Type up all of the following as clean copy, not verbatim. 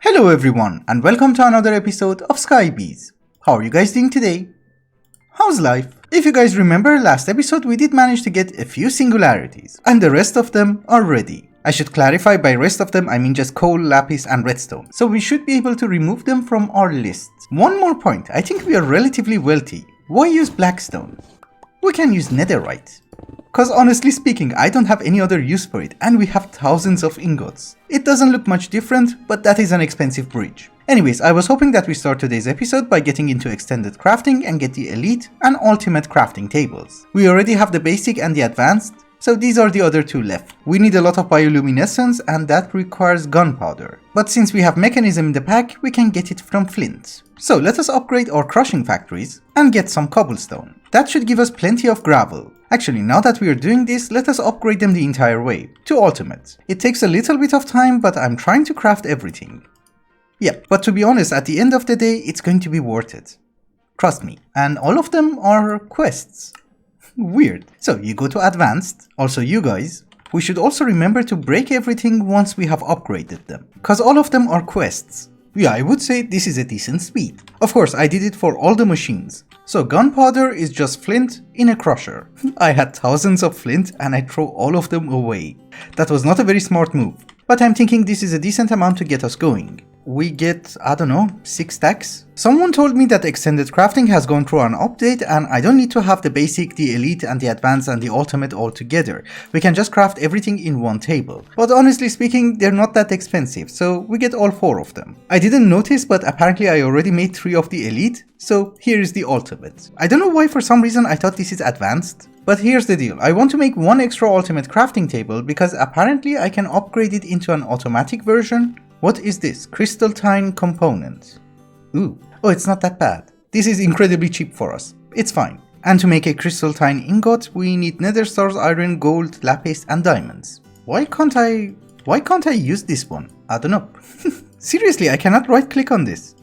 Hello everyone and welcome to another episode of Skybees. How are you guys doing today? How's life? If you guys remember last episode we did manage to get a few singularities and the rest of them are ready. I should clarify by rest of them I mean just coal, lapis and redstone. So we should be able to remove them from our list. One more point, I think we are relatively wealthy. Why use blackstone? We can use netherite. Cause honestly speaking, I don't have any other use for it and we have thousands of ingots. It doesn't look much different, but that is an expensive bridge. Anyways, I was hoping that we start today's episode by getting into extended crafting and get the elite and ultimate crafting tables. We already have the basic and the advanced, so these are the other two left. We need a lot of bioluminescence and that requires gunpowder. But since we have mechanism in the pack, we can get it from flint. So let us upgrade our crushing factories and get some cobblestone. That should give us plenty of gravel. Actually, now that we are doing this, let us upgrade them the entire way, to ultimate. It takes a little bit of time, but I'm trying to craft everything. Yeah, but to be honest, at the end of the day, it's going to be worth it. Trust me. And all of them are quests. Weird. So you go to advanced, also you guys. We should also remember to break everything once we have upgraded them, cause all of them are quests. Yeah, I would say this is a decent speed. Of course, I did it for all the machines. So gunpowder is just flint in a crusher. I had thousands of flint and I throw all of them away. That was not a very smart move. But I'm thinking this is a decent amount to get us going. We get, I don't know, 6 stacks? Someone told me that extended crafting has gone through an update and I don't need to have the basic, the elite and the advanced and the ultimate all together. We can just craft everything in one table. But honestly speaking, they're not that expensive, so we get all 4 of them. I didn't notice, but apparently I already made 3 of the elite, so here is the ultimate. I don't know why for some reason I thought this is advanced. But here's the deal, I want to make one extra ultimate crafting table because apparently I can upgrade it into an automatic version. What is this? Crystalline component. Ooh. Oh, it's not that bad. This is incredibly cheap for us. It's fine. And to make a crystalline ingot, we need nether stars, iron, gold, lapis, and diamonds. Why can't I use this one? I don't know. Seriously, I cannot right click on this.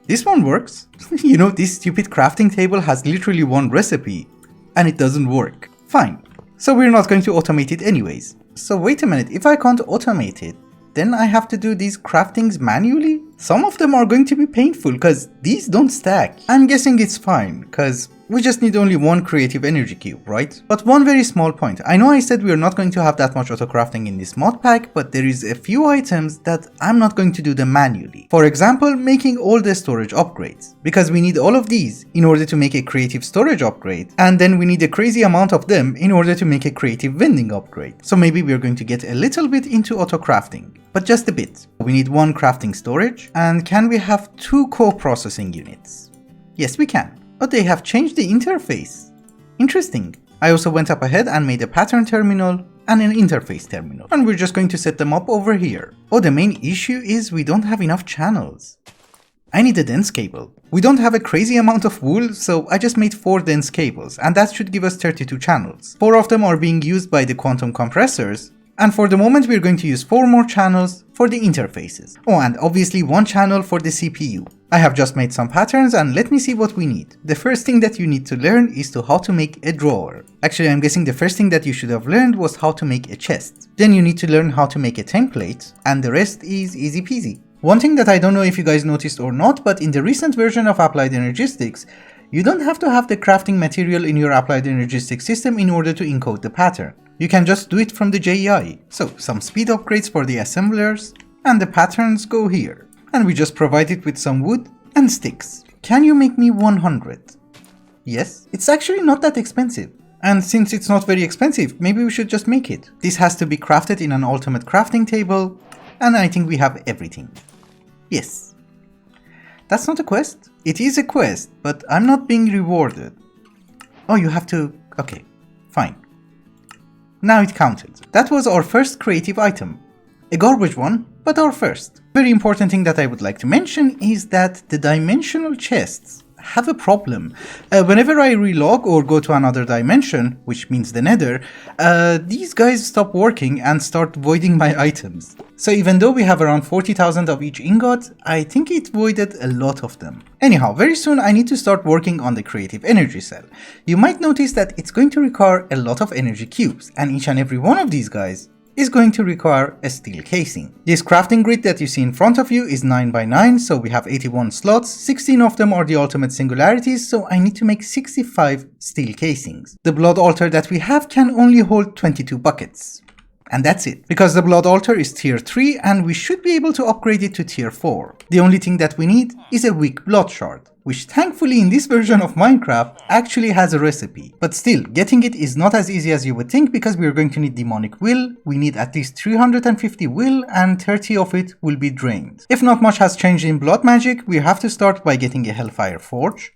This one works. You know, this stupid crafting table has literally one recipe. And it doesn't work. Fine. So we're not going to automate it anyways. So wait a minute, if I can't automate it, then I have to do these craftings manually? Some of them are going to be painful because these don't stack. I'm guessing it's fine because we just need only one creative energy cube, right? But one very small point. I know I said we are not going to have that much auto crafting in this mod pack, but there is a few items that I'm not going to do them manually. For example, making all the storage upgrades. Because we need all of these in order to make a creative storage upgrade, and then we need a crazy amount of them in order to make a creative vending upgrade. So maybe we're going to get a little bit into auto crafting. But just a bit. We need 1 crafting storage, and can we have 2 co-processing units? Yes, we can. But they have changed the interface. Interesting. I also went up ahead and made a pattern terminal and an interface terminal. And we're just going to set them up over here. Oh, the main issue is we don't have enough channels. I need a dense cable. We don't have a crazy amount of wool, so I just made 4 dense cables, and that should give us 32 channels. 4 of them are being used by the quantum compressors, and for the moment we're going to use 4 more channels for the interfaces. Oh, and obviously 1 channel for the CPU. I have just made some patterns and let me see what we need. The first thing that you need to learn is how to make a drawer. Actually, I'm guessing the first thing that you should have learned was how to make a chest. Then you need to learn how to make a template, and the rest is easy peasy. One thing that I don't know if you guys noticed or not, but in the recent version of Applied Energistics, you don't have to have the crafting material in your Applied Energistics system in order to encode the pattern. You can just do it from the JEI. So some speed upgrades for the assemblers, and the patterns go here. And we just provide it with some wood and sticks. Can you make me 100? Yes, it's actually not that expensive. And since it's not very expensive, maybe we should just make it. This has to be crafted in an ultimate crafting table, and I think we have everything. Yes. That's not a quest. It is a quest, but I'm not being rewarded. Oh, you have to... Okay, fine. Now it counted. That was our first creative item. A garbage one, but our first. Very important thing that I would like to mention is that the dimensional chests have a problem. Whenever I relog or go to another dimension, which means the nether, these guys stop working and start voiding my items. So even though we have around 40,000 of each ingot, I think it voided a lot of them. Anyhow, very soon I need to start working on the creative energy cell. You might notice that it's going to require a lot of energy cubes, and each and every one of these guys is going to require a steel casing. This crafting grid that you see in front of you is 9 by 9, so we have 81 slots, 16 of them are the ultimate singularities, so I need to make 65 steel casings. The blood altar that we have can only hold 22 buckets. And that's it, because the blood altar is tier 3 and we should be able to upgrade it to tier 4. The only thing that we need is a weak blood shard, which thankfully in this version of Minecraft actually has a recipe. But still, getting it is not as easy as you would think because we are going to need demonic will, we need at least 350 will and 30 of it will be drained. If not much has changed in blood magic, we have to start by getting a Hellfire Forge,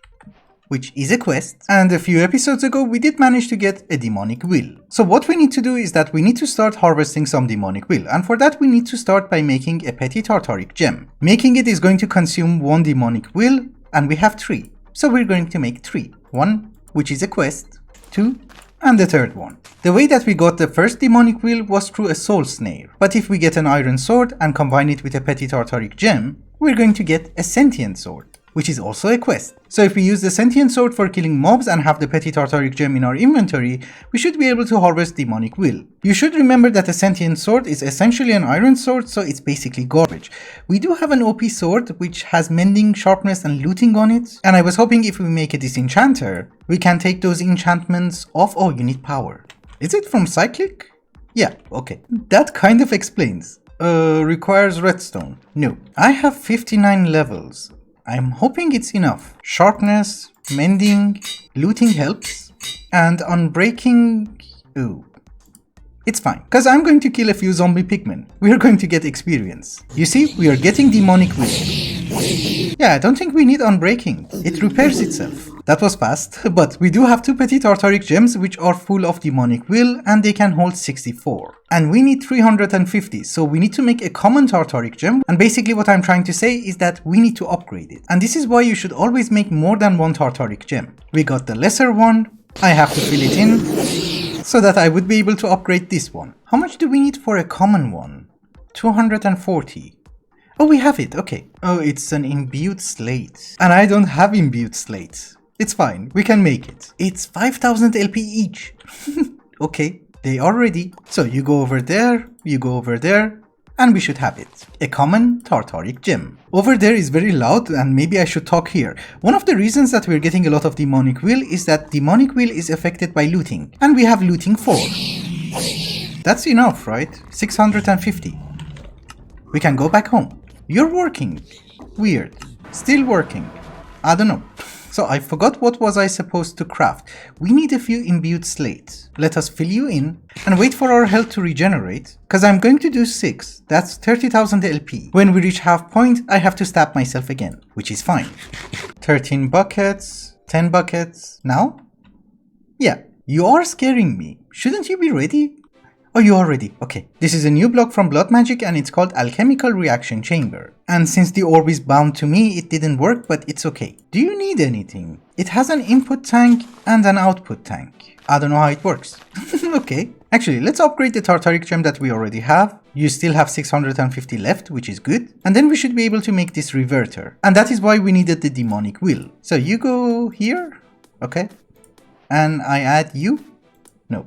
which is a quest, and a few episodes ago we did manage to get a demonic will. So what we need to do is that we need to start harvesting some demonic will, and for that we need to start by making a petty tartaric gem. Making it is going to consume 1 demonic will, and we have 3. So we're going to make 3. 1, which is a quest, 2, and the third one. The way that we got the first demonic will was through a soul snare, but if we get an iron sword and combine it with a petty tartaric gem, we're going to get a sentient sword, which is also a quest. So if we use the sentient sword for killing mobs and have the petty tartaric gem in our inventory, we should be able to harvest demonic will. You should remember that a sentient sword is essentially an iron sword, so it's basically garbage. We do have an OP sword which has mending, sharpness and looting on it, and I was hoping if we make a disenchanter, we can take those enchantments off. Oh, you need power. Is it from cyclic? Yeah, okay. That kind of explains. Requires redstone. No. I have 59 levels. I'm hoping it's enough. Sharpness, mending, looting helps, and unbreaking... ooh. It's fine, because I'm going to kill a few zombie pigmen. We are going to get experience. You see, we are getting demonic will. Yeah, I don't think we need unbreaking. It repairs itself. That was fast, but we do have 2 petty tartaric gems which are full of demonic will and they can hold 64. And we need 350, so we need to make a common tartaric gem, and basically what I'm trying to say is that we need to upgrade it. And this is why you should always make more than 1 tartaric gem. We got the lesser one, I have to fill it in, so that I would be able to upgrade this one. How much do we need for a common one? 240. Oh, we have it, okay. Oh, it's an imbued slate. And I don't have imbued slate. It's fine, we can make it. It's 5000 LP each. Okay, they are ready. So you go over there, you go over there, and we should have it. A common tartaric gem. Over there is very loud and maybe I should talk here. One of the reasons that we're getting a lot of demonic will is that demonic will is affected by looting. And we have looting 4. That's enough, right? 650. We can go back home. You're working. Weird. Still working. I don't know. So I forgot what was I supposed to craft. We need a few imbued slates. Let us fill you in and wait for our health to regenerate. Cause I'm going to do 6. That's 30,000 LP. When we reach half point, I have to stab myself again, which is fine. 13 buckets, 10 buckets. Now? Yeah, you are scaring me. Shouldn't you be ready? Oh, you are ready. Okay. This is a new block from Blood Magic and it's called Alchemical Reaction Chamber. And since the orb is bound to me, it didn't work, but it's okay. Do you need anything? It has an input tank and an output tank. I don't know how it works. Okay. Actually, let's upgrade the Tartaric gem that we already have. You still have 650 left, which is good. And then we should be able to make this reverter. And that is why we needed the demonic will. So you go here. Okay. And I add you? No.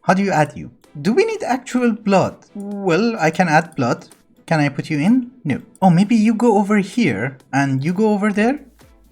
How do you add you? Do we need actual blood? Well, I can add blood. Can I put you in? No. Oh, maybe you go over here and you go over there?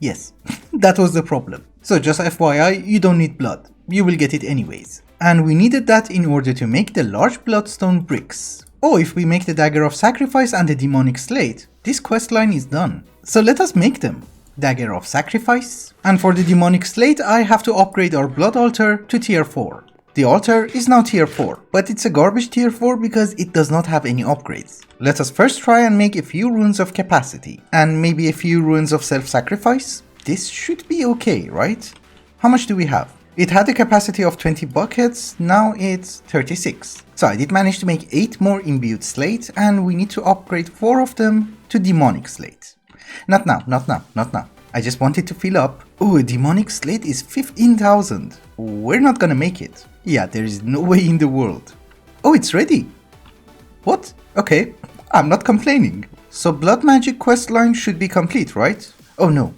Yes, that was the problem. So just FYI, you don't need blood. You will get it anyways. And we needed that in order to make the large bloodstone bricks. Oh, if we make the dagger of sacrifice and the demonic slate, this questline is done. So let us make them. Dagger of sacrifice. And for the demonic slate, I have to upgrade our blood altar to tier 4. The altar is now tier 4, but it's a garbage tier 4 because it does not have any upgrades. Let us first try and make a few runes of capacity, and maybe a few runes of self-sacrifice. This should be okay, right? How much do we have? It had a capacity of 20 buckets, now it's 36. So I did manage to make 8 more imbued slates, and we need to upgrade 4 of them to demonic slate. Not now. I just wanted to fill up. Oh, a demonic slate is 15,000. We're not gonna make it. Yeah, there is no way in the world. Oh, it's ready. What? Okay, I'm not complaining. So blood magic questline should be complete, right? Oh no.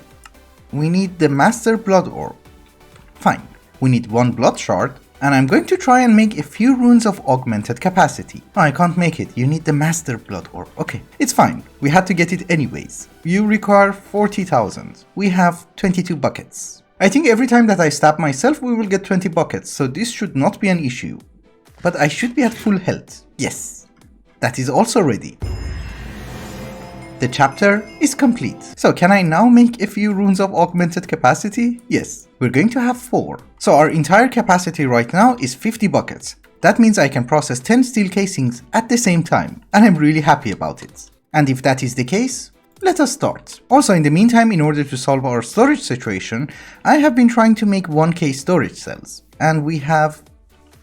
We need the master blood orb. Fine. We need 1 blood shard, And I'm going to try and make a few runes of augmented capacity. Oh, I can't make it. You need the master blood orb. Okay, it's fine. We had to get it anyways. You require 40,000. We have 22 buckets. I think every time that I stab myself, we will get 20 buckets, so this should not be an issue. But I should be at full health. Yes, that is also ready. The chapter is complete. So can I now make a few runes of augmented capacity? Yes, we're going to have 4. So our entire capacity right now is 50 buckets. That means I can process 10 steel casings at the same time, and I'm really happy about it. And if that is the case, let us start. Also, in the meantime, in order to solve our storage situation, I have been trying to make 1k storage cells, and we have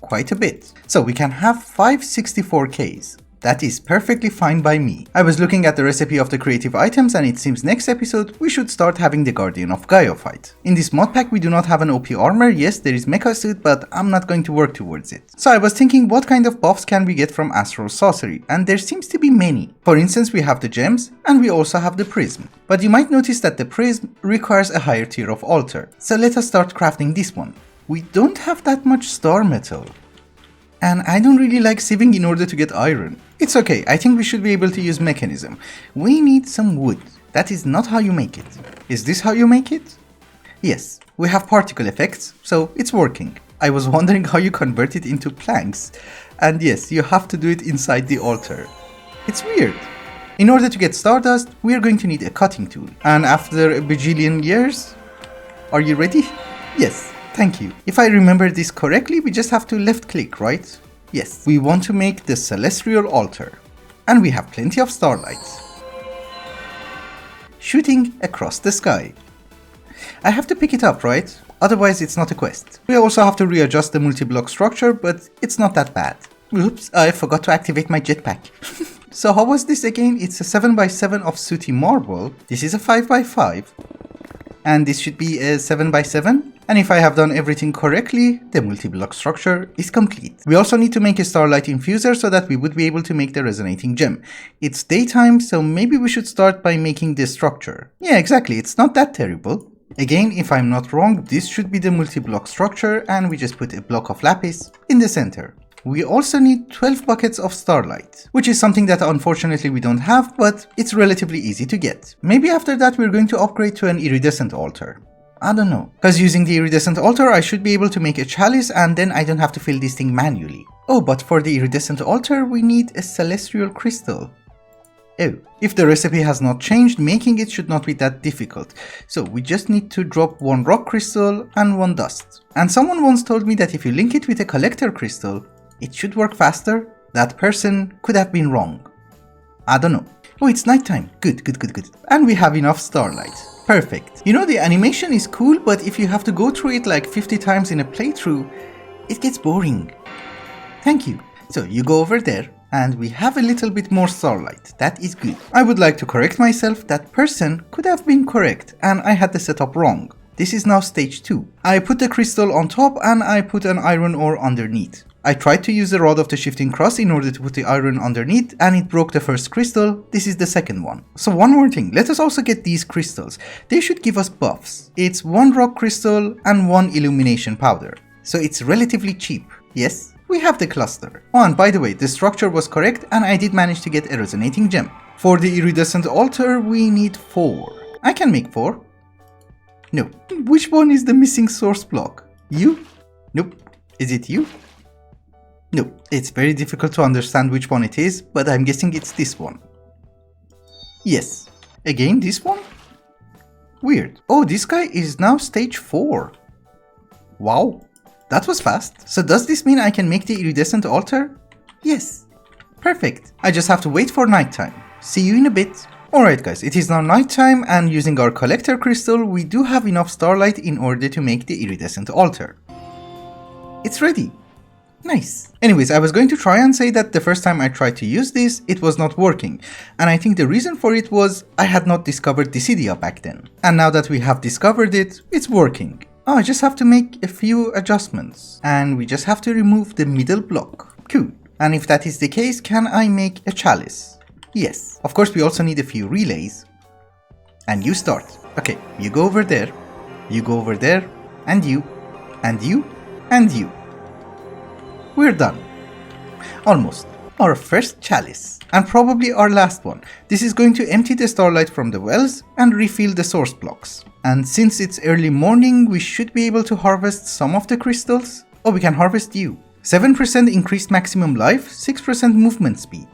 quite a bit. So we can have 564Ks. That is perfectly fine by me. I was looking at the recipe of the creative items, and it seems next episode we should start having the Guardian of Gaia fight. In this mod pack we do not have an OP armor. Yes, there is mecha suit, but I'm not going to work towards it. So I was thinking, what kind of buffs can we get from Astral Sorcery, and there seems to be many. For instance, we have the gems, and we also have the prism. But you might notice that the prism requires a higher tier of altar. So let us start crafting this one. We don't have that much star metal. And I don't really like sieving in order to get iron. It's okay, I think we should be able to use mechanism. We need some wood. That is not how you make it. Is this how you make it? Yes, we have particle effects, so it's working. I was wondering how you convert it into planks. And yes, you have to do it inside the altar. It's weird. In order to get stardust, we are going to need a cutting tool. And after a bajillion years, are you ready? Yes. Thank you. If I remember this correctly, we just have to left click, right? Yes. We want to make the celestial altar. And we have plenty of starlight. Shooting across the sky. I have to pick it up, right? Otherwise it's not a quest. We also have to readjust the multi-block structure, but it's not that bad. Oops, I forgot to activate my jetpack. So how was this again? It's a 7x7 of sooty marble. This is a 5x5. And this should be a 7x7. And if I have done everything correctly, the multi-block structure is complete. We also need to make a starlight infuser so that we would be able to make the resonating gem. It's daytime, so maybe we should start by making this structure. Yeah, exactly, it's not that terrible. Again, if I'm not wrong, this should be the multi-block structure, and we just put a block of lapis in the center. We also need 12 buckets of starlight, which is something that unfortunately we don't have, but it's relatively easy to get. Maybe after that we're going to upgrade to an iridescent altar. I don't know, because using the iridescent altar I should be able to make a chalice, and then I don't have to fill this thing manually. Oh, but for the iridescent altar we need a celestial crystal. Oh, if the recipe has not changed, making it should not be that difficult. So we just need to drop 1 rock crystal and 1 dust. And someone once told me that if you link it with a collector crystal, it should work faster. That person could have been wrong. I don't know. Oh, it's nighttime. Good. And we have enough starlight. Perfect. You know, the animation is cool, but if you have to go through it like 50 times in a playthrough, it gets boring. Thank you. So you go over there, and we have a little bit more starlight. That is good. I would like to correct myself. That person could have been correct, and I had the setup wrong. This is now stage 2. I put the crystal on top, and I put an iron ore underneath. I tried to use the rod of the shifting cross in order to put the iron underneath, and it broke the first crystal. This is the second one. So one more thing, let us also get these crystals. They should give us buffs. It's 1 rock crystal and 1 illumination powder. So it's relatively cheap. Yes, we have the cluster. Oh, and by the way, the structure was correct, and I did manage to get a resonating gem. For the iridescent altar, we need 4. I can make 4. No. Which one is the missing source block? You? Nope. Is it you? No, it's very difficult to understand which one it is, but I'm guessing it's this one. Yes. Again, this one? Weird. Oh, this guy is now stage 4. Wow, that was fast. So does this mean I can make the iridescent altar? Yes. Perfect. I just have to wait for nighttime. See you in a bit. Alright guys, it is now nighttime, and using our collector crystal, we do have enough starlight in order to make the iridescent altar. It's ready. Nice. Anyways, I was going to try and say that the first time I tried to use this, it was not working. And I think the reason for it was I had not discovered Dissidia back then. And now that we have discovered it, it's working. Oh, I just have to make a few adjustments. And we just have to remove the middle block. Cool. And if that is the case, can I make a chalice? Yes. Of course, we also need a few relays. And you start. Okay, you go over there. You go over there. And you. And you. And you. we're done. Almost. Our first chalice. And probably our last one. This is going to empty the starlight from the wells and refill the source blocks. And since it's early morning, we should be able to harvest some of the crystals. Oh, we can harvest you. 7% increased maximum life, 6% movement speed.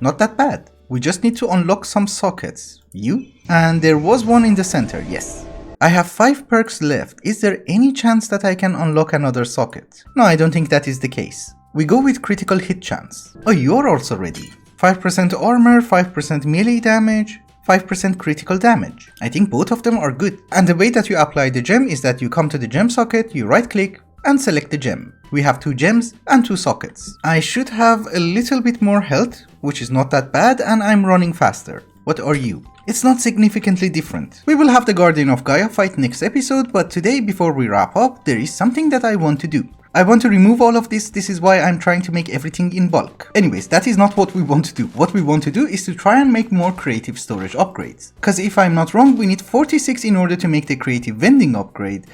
Not that bad. We just need to unlock some sockets. You? And there was one in the center, yes. I have 5 perks left. Is there any chance that I can unlock another socket? No, I don't think that is the case. We go with critical hit chance. Oh, you're also ready. 5% armor, 5% melee damage, 5% critical damage. I think both of them are good. And the way that you apply the gem is that you come to the gem socket, you right click and select the gem. We have 2 gems and 2 sockets. I should have a little bit more health, which is not that bad, and I'm running faster. What are you? It's not significantly different. We will have the Guardian of Gaia fight next episode, but today, before we wrap up, there is something that I want to do. I want to remove all of this. This is why I'm trying to make everything in bulk. Anyways, that is not what we want to do. What we want to do is to try and make more creative storage upgrades. Cause if I'm not wrong, we need 46 in order to make the creative vending upgrade.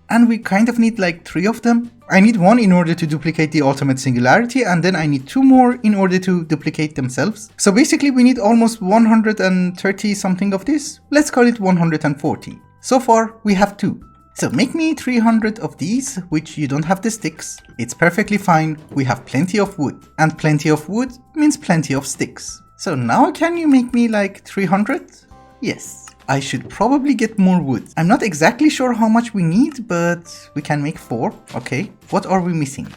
And we kind of need like 3 of them. I need 1 in order to duplicate the ultimate singularity, and then I need 2 more in order to duplicate themselves. So basically we need almost 130 something of this. Let's call it 140. So far we have 2. So make me 300 of these, which you don't have the sticks. It's perfectly fine, we have plenty of wood. And plenty of wood means plenty of sticks. So now can you make me like 300? Yes. I should probably get more wood. I'm not exactly sure how much we need, but we can make 4. Okay, what are we missing?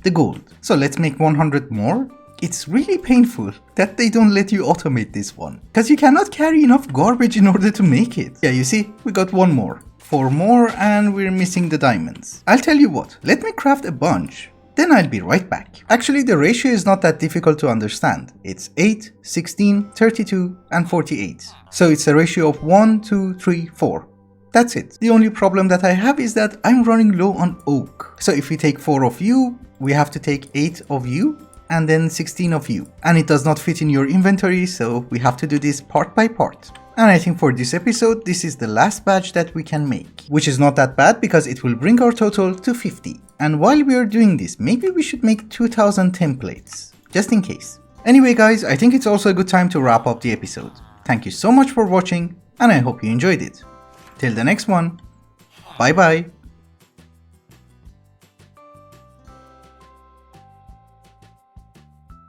The gold. So let's make 100 more. It's really painful that they don't let you automate this one, because you cannot carry enough garbage in order to make it. Yeah, you see, we got 1 more. 4 more and we're missing the diamonds. I'll tell you what, let me craft a bunch, then I'll be right back. Actually, the ratio is not that difficult to understand. It's 8, 16, 32 and 48. So it's a ratio of 1, 2, 3, 4. That's it. The only problem that I have is that I'm running low on oak. So if we take 4 of you, we have to take 8 of you and then 16 of you. And it does not fit in your inventory, so we have to do this part by part. And I think for this episode, this is the last batch that we can make, which is not that bad because it will bring our total to 50. And while we are doing this, maybe we should make 2000 templates, just in case. Anyway guys, I think it's also a good time to wrap up the episode. Thank you so much for watching, and I hope you enjoyed it. Till the next one, bye bye.